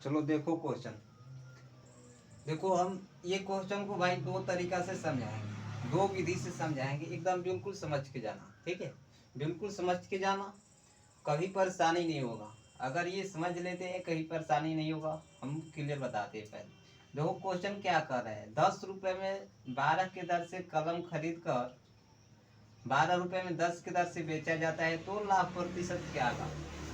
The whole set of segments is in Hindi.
चलो देखो क्वेश्चन। देखो हम ये क्वेश्चन को भाई दो तरीका से समझाएंगे, दो विधि से समझाएंगे, एकदम बिल्कुल समझ के जाना, ठीक है। बिल्कुल समझ के जाना, कभी परेशानी नहीं होगा। अगर ये समझ लेते हैं कहीं परेशानी नहीं होगा। हम क्लियर बताते हैं पहले। देखो क्वेश्चन क्या कर रहे हैं, 10 रुपए में 12 के दर से कलम खरीद कर 12 रुपए में 10 के दर से बेचा जाता है, तो लाभ प्रतिशत क्या होगा?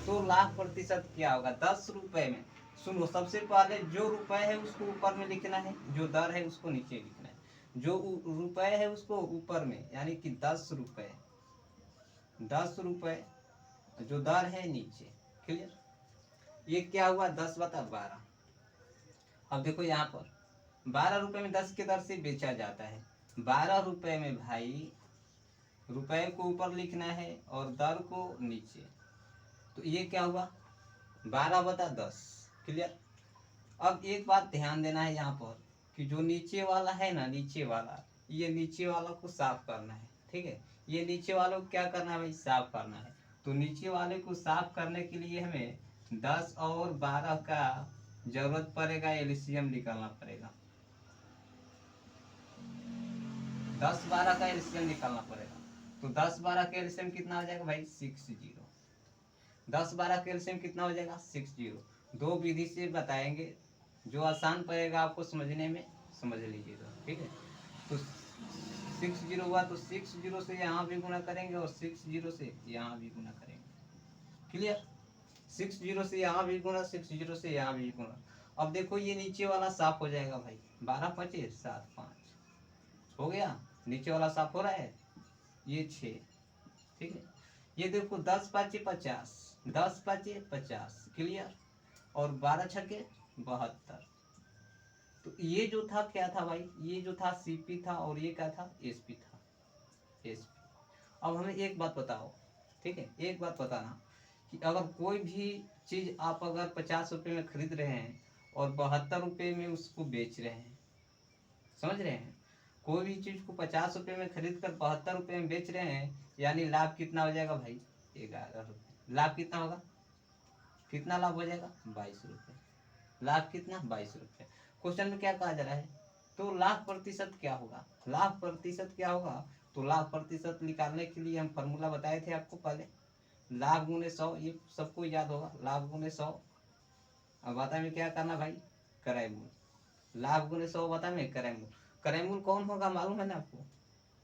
तो लाभ प्रतिशत क्या होगा 10 रुपए में? सुनो, सबसे पहले जो रुपए है उसको ऊपर में लिखना है, जो दर है उसको नीचे लिखना है। जो रुपए है उसको ऊपर में, यानी कि 10 रुपए, 10 रुपए, जो दर है नीचे। क्लियर? ये क्या हुआ, 10/12। अब देखो यहाँ पर 12 रुपए में 10 के दर से बेचा जाता है। 12 रुपए में भाई रुपए को ऊपर लिखना है और दर को नीचे। तो ये क्या हुआ, 12/10। क्लियर? अब एक बात ध्यान देना है यहाँ पर कि जो नीचे वाला है ना, नीचे वाला, ये नीचे वाला को साफ करना है, ठीक है। ये नीचे वालों को क्या करना है भाई, साफ करना है। तो नीचे वाले को साफ करने के लिए हमें 10 और 12 का जरूरत पड़ेगा, एलसीएम निकालना पड़ेगा। 10-12 का एलसीएम निकालना पड़ेगा। तो 10-12 का एलसीएम कितना हो जाएगा भाई, 60। 10-12 का एलसीएम कितना हो जाएगा, 60। दो विधि से बताएंगे, जो आसान पड़ेगा आपको समझने में, समझ लीजिएगा, ठीक है। तो 60 हुआ तो 60 से यहाँ भी गुना करेंगे और 60 से यहाँ भी गुना करेंगे। क्लियर? 60 से यहाँ भी गुना, 60 से यहाँ भी गुना। अब देखो ये नीचे वाला साफ हो जाएगा भाई, 12×5 = 7, 5 हो गया। नीचे वाला साफ हो रहा है, ये 6, ठीक है। ये देखो 10×5 = 50, 10×5 = 50। क्लियर? और 12×6 = 72। तो ये जो था क्या था भाई, ये जो था सीपी था और ये क्या था, एसपी था, एसपी। अब हमें एक बात बताओ, ठीक है, एक बात बताना कि अगर कोई भी चीज आप अगर 50 रुपए में खरीद रहे हैं और 72 रुपए में उसको बेच रहे हैं, समझ रहे हैं? कोई भी चीज को 50 रुपए में खरीद कर 72 रुपए में बेच रहे हैं, यानी लाभ कितना हो जाएगा भाई, 11 रुपए। लाभ कितना होगा, कितना लाभ हो जाएगा, 22 रुपए। लाभ कितना, 22 रुपए। क्वेश्चन में क्या कहा जा रहा है, तो लाभ प्रतिशत क्या होगा, लाभ प्रतिशत क्या होगा? तो लाभ प्रतिशत निकालने के लिए हम फॉर्मूला बताए थे आपको पहले, लाभ गुने 100। ये सबको याद होगा, लाभ गुने 100। अब बता में क्या करना भाई, क्रय मूल। लाभ गुने 100 बता में क्रय मूल। क्रय मूल कौन होगा मालूम है ना आपको,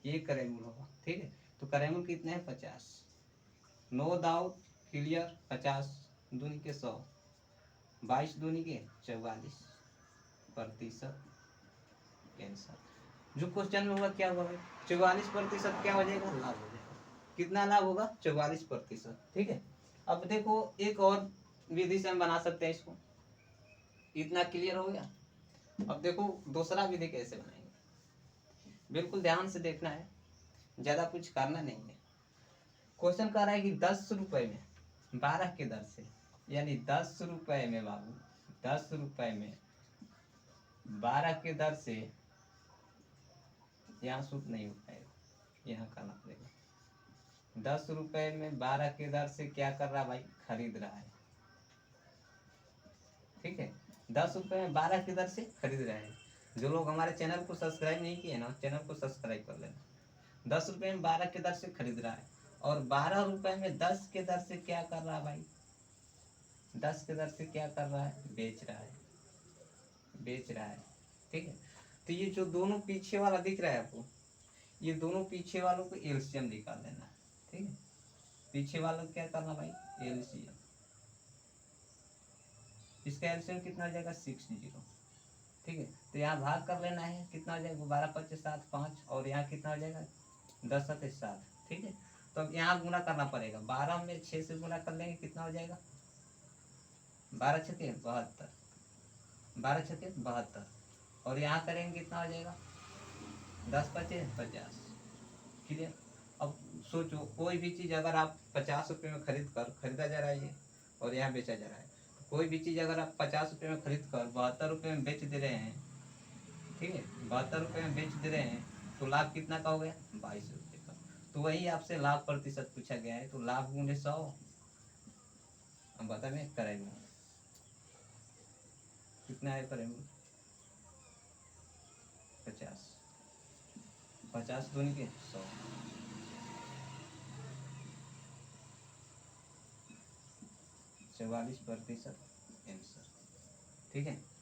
ये क्रय मूल होगा, ठीक है। तो क्रय मूल कितने हैं, 50। No doubt, clear. 50 दूनी के 100, 22 दूनी के 44% कैंसर। जो क्वेश्चन में हुआ क्या हुआ भाई, 44% क्या हो जाएगा, लाभ हो जाएगा। कितना लाभ होगा, 44%, ठीक है। अब देखो एक और विधि से हम बना सकते हैं इसको। इतना क्लियर हो गया। अब देखो दूसरा विधि कैसे बनाएंगे, बिल्कुल ध्यान से देखना है, ज्यादा कुछ करना नहीं है। क्वेश्चन कह रहा है कि 10 रुपए में 12 के दर से, यानी 10 रुपए में बाबू, 10 रुपए में 12 के दर से, यहाँ सूत्र नहीं हो पाएगा, यहाँ करना पड़ेगा। 10 रुपए में 12 के दर से क्या कर रहा है भाई, खरीद रहा है, ठीक है। 10 रुपए में 12 की दर से खरीद रहे हैं। जो लोग हमारे चैनल को सब्सक्राइब नहीं किए ना, चैनल को सब्सक्राइब कर लेना। 10 रुपए में 12 की दर से खरीद रहा है और 12 रुपए में 10 के दर से क्या कर रहा है भाई, 10 के दर से क्या कर रहा है, बेच रहा है, बेच रहा है, ठीक है। तो ये जो दोनों पीछे वाला दिख रहा है आपको, ये दोनों पीछे वालों को एलसीएम निकाल लेना है, ठीक है। पीछे वालों को क्या करना भाई, एलसीएम। इसका एलसीएम कितना हो जाएगा, 60, ठीक है। तो यहाँ भाग कर लेना है, कितना हो जाएगा, 12×5 = 7, 5, और यहाँ कितना हो जाएगा, 10×7, ठीक है। तो अब यहाँ गुना करना पड़ेगा, 12 में 6 से गुना कर लेंगे, कितना हो जाएगा, 12×6 = 72, 12×6 = 72, और यहाँ करेंगे कितना हो जाएगा, 10×5 = 50। क्लियर? अब सोचो कोई भी चीज़ अगर आप 50 रुपये में खरीदा जा रहा है ये, और यहाँ बेचा जा रहा है। कोई भी चीज़ अगर आप 50 रुपये में खरीद कर 72 रुपये में बेच दे रहे हैं, ठीक है, 72 रुपये में बेच दे रहे हैं, तो लाभ कितना का हो गया, 22 रुपये का। तो वही आपसे लाभ प्रतिशत पूछा गया है, तो लाभ गुने 100, हम बता में करेंगे। कितना है पर 50, 50 दूनी के 100, 44% आंसर। ठीक है।